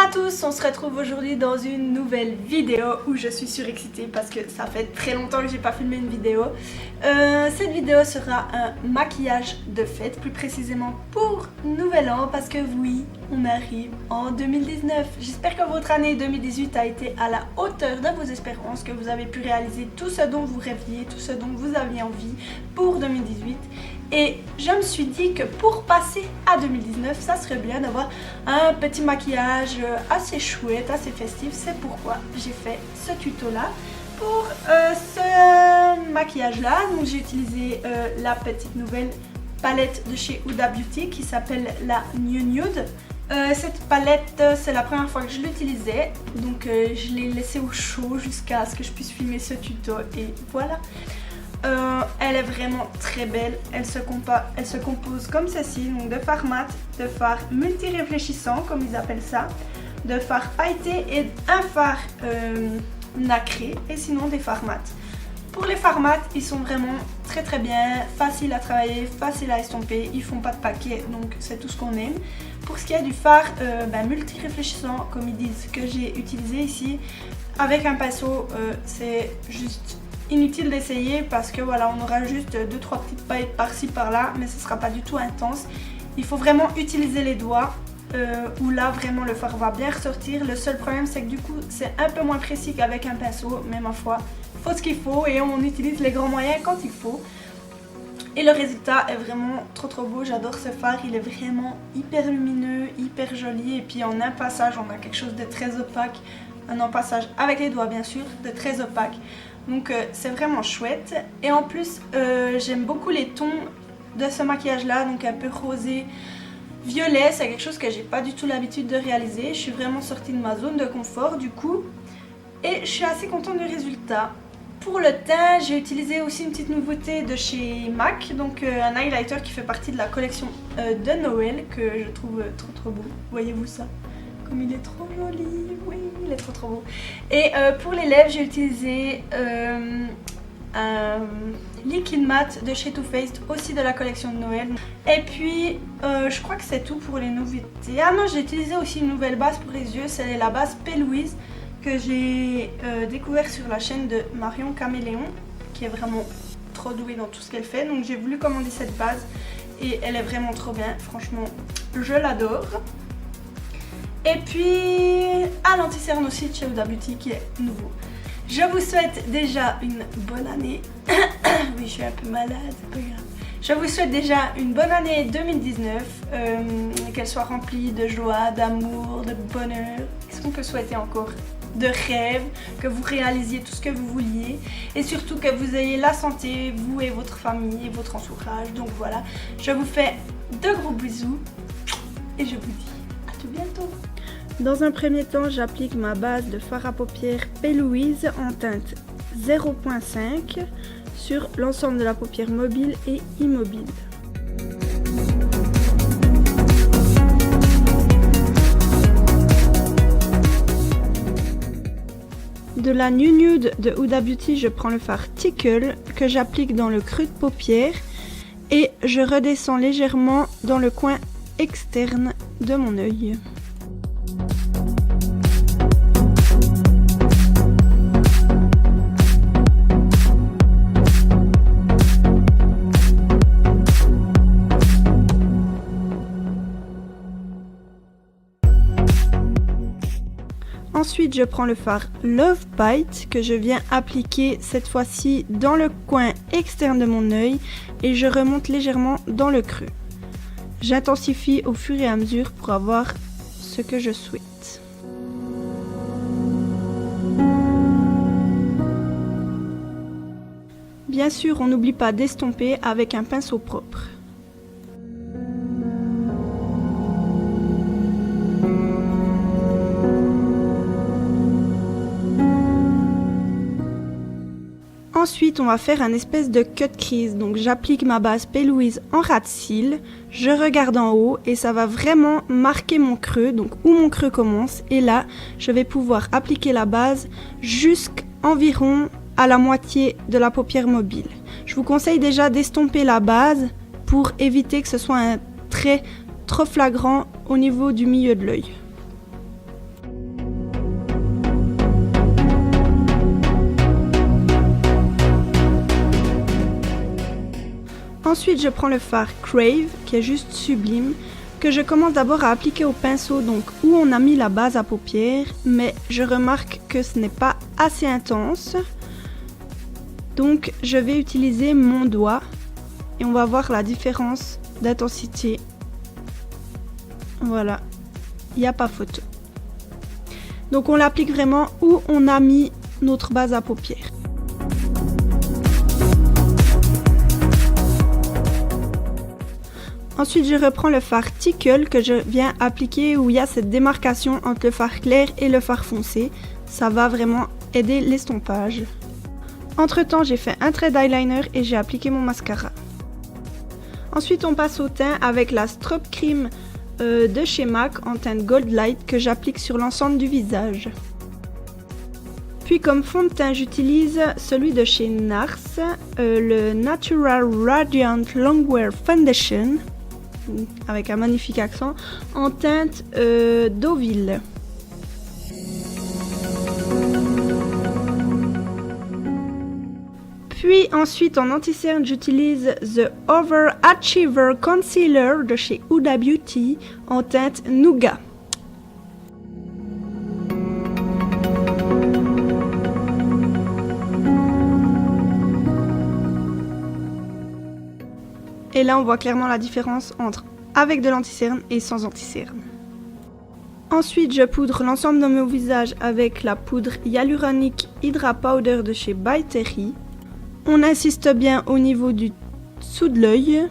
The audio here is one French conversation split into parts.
à tous, on se retrouve aujourd'hui dans une nouvelle vidéo où je suis surexcitée parce que ça fait très longtemps que j'ai pas filmé une vidéo. Cette vidéo sera un maquillage de fête, plus précisément pour Nouvel An, parce que oui, on arrive en 2019. J'espère que votre année 2018 a été à la hauteur de vos espérances, que vous avez pu réaliser tout ce dont vous rêviez, tout ce dont vous aviez envie pour 2018. Et je me suis dit que pour passer à 2019, ça serait bien d'avoir un petit maquillage assez chouette, assez festif. C'est pourquoi j'ai fait ce tuto là. Pour ce maquillage là, donc j'ai utilisé la petite nouvelle palette de chez Huda Beauty qui s'appelle la New Nude. Cette palette, c'est la première fois que je l'utilisais, donc je l'ai laissée au chaud jusqu'à ce que je puisse filmer ce tuto et voilà. Elle est vraiment très belle, elle se compose comme ceci, donc de fard mat, de fard multi-réfléchissant comme ils appellent ça, de fard pailleté et un fard nacré et sinon des fards mat. Pour les fards mat, ils sont vraiment très bien, faciles à travailler, faciles à estomper, ils font pas de paquet donc c'est tout ce qu'on aime. Pour ce qui est du fard multi-réfléchissant comme ils disent que j'ai utilisé ici, avec un pinceau c'est juste inutile d'essayer parce que voilà, on aura juste 2-3 petites paillettes par-ci par-là, mais ce sera pas du tout intense. Il faut vraiment utiliser les doigts où là vraiment le fard va bien ressortir. Le seul problème c'est que du coup c'est un peu moins précis qu'avec un pinceau, mais ma foi, faut ce qu'il faut et on utilise les grands moyens quand il faut. Et le résultat est vraiment trop beau, j'adore ce fard, il est vraiment hyper lumineux, hyper joli et puis en un passage on a quelque chose de très opaque, un empassage avec les doigts bien sûr, de très opaque. Donc c'est vraiment chouette et en plus j'aime beaucoup les tons de ce maquillage là, donc un peu rosé, violet, c'est quelque chose que j'ai pas du tout l'habitude de réaliser. Je suis vraiment sortie de ma zone de confort du coup et je suis assez contente du résultat. Pour le teint, j'ai utilisé aussi une petite nouveauté de chez MAC, donc un highlighter qui fait partie de la collection de Noël que je trouve trop beau. Voyez-vous ça? Comme il est trop joli, oui, il est trop beau. Et pour les lèvres, j'ai utilisé un liquid matte de chez Too Faced, aussi de la collection de Noël. Et puis, je crois que c'est tout pour les nouveautés. Ah non, j'ai utilisé aussi une nouvelle base pour les yeux, c'est la base P. Louise que j'ai découvert sur la chaîne de Marion Caméléon, qui est vraiment trop douée dans tout ce qu'elle fait. Donc j'ai voulu commander cette base et elle est vraiment trop bien, franchement, je l'adore. Et puis à l'anti-cerne aussi de chez Huda Beauty qui est nouveau. Je vous souhaite déjà une bonne année. Oui, je suis un peu malade, c'est pas grave. Je vous souhaite déjà une bonne année 2019, qu'elle soit remplie de joie, d'amour, de bonheur. Qu'est-ce qu'on peut souhaiter encore? De rêves, que vous réalisiez tout ce que vous vouliez et surtout que vous ayez la santé, vous et votre famille et votre entourage. Donc voilà, je vous fais de gros bisous et je vous dis à tout bientôt. Dans un premier temps, j'applique ma base de fard à paupières P. Louise en teinte 0.5 sur l'ensemble de la paupière mobile et immobile. De la New Nude de Huda Beauty, je prends le fard Tickle que j'applique dans le creux de paupière et je redescends légèrement dans le coin externe de mon œil. Ensuite, je prends le fard Love Bite que je viens appliquer cette fois-ci dans le coin externe de mon œil et je remonte légèrement dans le creux. J'intensifie au fur et à mesure pour avoir ce que je souhaite. Bien sûr, on n'oublie pas d'estomper avec un pinceau propre. Ensuite, on va faire un espèce de cut crease. Donc j'applique ma base P. Louise en ras de cils, je regarde en haut et ça va vraiment marquer mon creux, donc où mon creux commence. Et là, je vais pouvoir appliquer la base jusqu'environ à la moitié de la paupière mobile. Je vous conseille déjà d'estomper la base pour éviter que ce soit un trait trop flagrant au niveau du milieu de l'œil. Ensuite, je prends le fard Crave, qui est juste sublime, que je commence d'abord à appliquer au pinceau, donc où on a mis la base à paupières, mais je remarque que ce n'est pas assez intense. Donc, je vais utiliser mon doigt et on va voir la différence d'intensité. Voilà, il n'y a pas photo. Donc, on l'applique vraiment où on a mis notre base à paupières. Ensuite, je reprends le fard Tickle que je viens appliquer où il y a cette démarcation entre le fard clair et le fard foncé. Ça va vraiment aider l'estompage. Entre temps, j'ai fait un trait d'eyeliner et j'ai appliqué mon mascara. Ensuite, on passe au teint avec la Strobe Cream de chez MAC en teinte Gold Light que j'applique sur l'ensemble du visage. Puis comme fond de teint, j'utilise celui de chez NARS, le Natural Radiant Longwear Foundation, avec un magnifique accent, en teinte Deauville. Puis ensuite en anti-cerne, j'utilise The Overachiever Concealer de chez Huda Beauty en teinte Nougat. Et là, on voit clairement la différence entre avec de l'anti-cerne et sans anti-cerne. Ensuite, je poudre l'ensemble de mon visage avec la poudre Hyaluronic Hydra Powder de chez By Terry. On insiste bien au niveau du dessous de l'œil.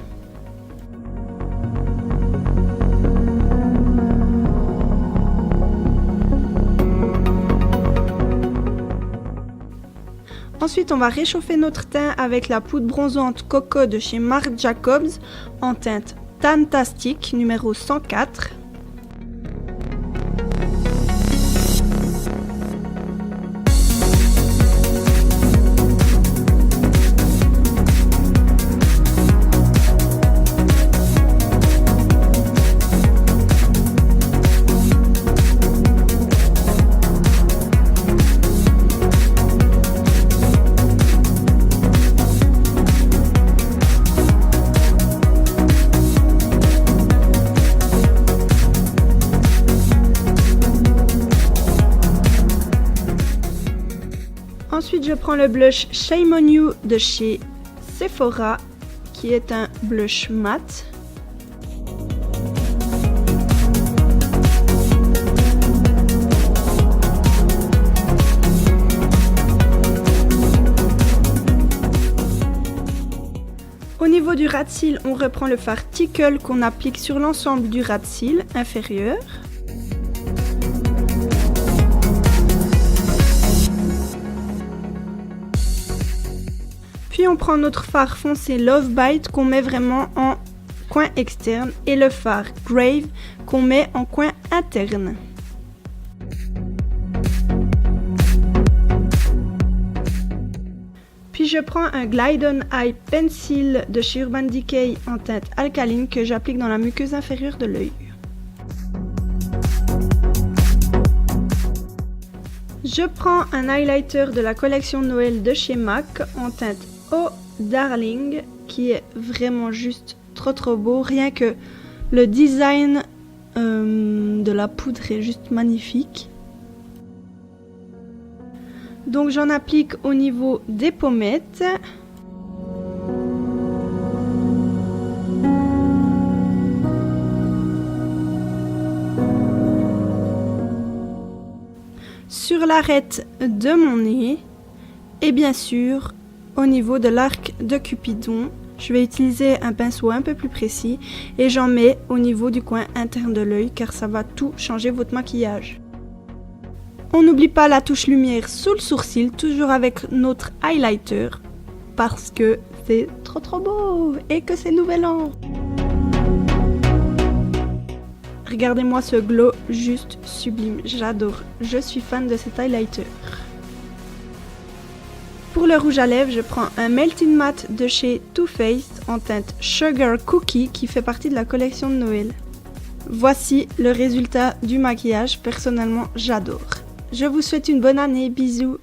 Ensuite, on va réchauffer notre teint avec la poudre bronzante Coco de chez Marc Jacobs en teinte Tantastic numéro 104. Ensuite, je prends le blush Shame on You de chez Sephora, qui est un blush mat. Au niveau du ras de cils, on reprend le fard Tickle qu'on applique sur l'ensemble du ras de cils inférieur. Puis on prend notre fard foncé Love Bite qu'on met vraiment en coin externe et le fard Grave qu'on met en coin interne. Puis je prends un Glide On Eye Pencil de chez Urban Decay en teinte alcaline que j'applique dans la muqueuse inférieure de l'œil. Je prends un highlighter de la collection Noël de chez MAC en teinte Oh Darling qui est vraiment juste trop beau. Rien que le design de la poudre est juste magnifique. Donc j'en applique au niveau des pommettes. Sur l'arête de mon nez et bien sûr au niveau de l'arc de Cupidon, je vais utiliser un pinceau un peu plus précis et j'en mets au niveau du coin interne de l'œil car ça va tout changer votre maquillage. On n'oublie pas la touche lumière sous le sourcil, toujours avec notre highlighter parce que c'est trop beau et que c'est nouvel an. Regardez-moi ce glow juste sublime, j'adore, je suis fan de cet highlighter. Pour le rouge à lèvres, je prends un Melting Matte de chez Too Faced en teinte Sugar Cookie qui fait partie de la collection de Noël. Voici le résultat du maquillage, personnellement j'adore. Je vous souhaite une bonne année, bisous.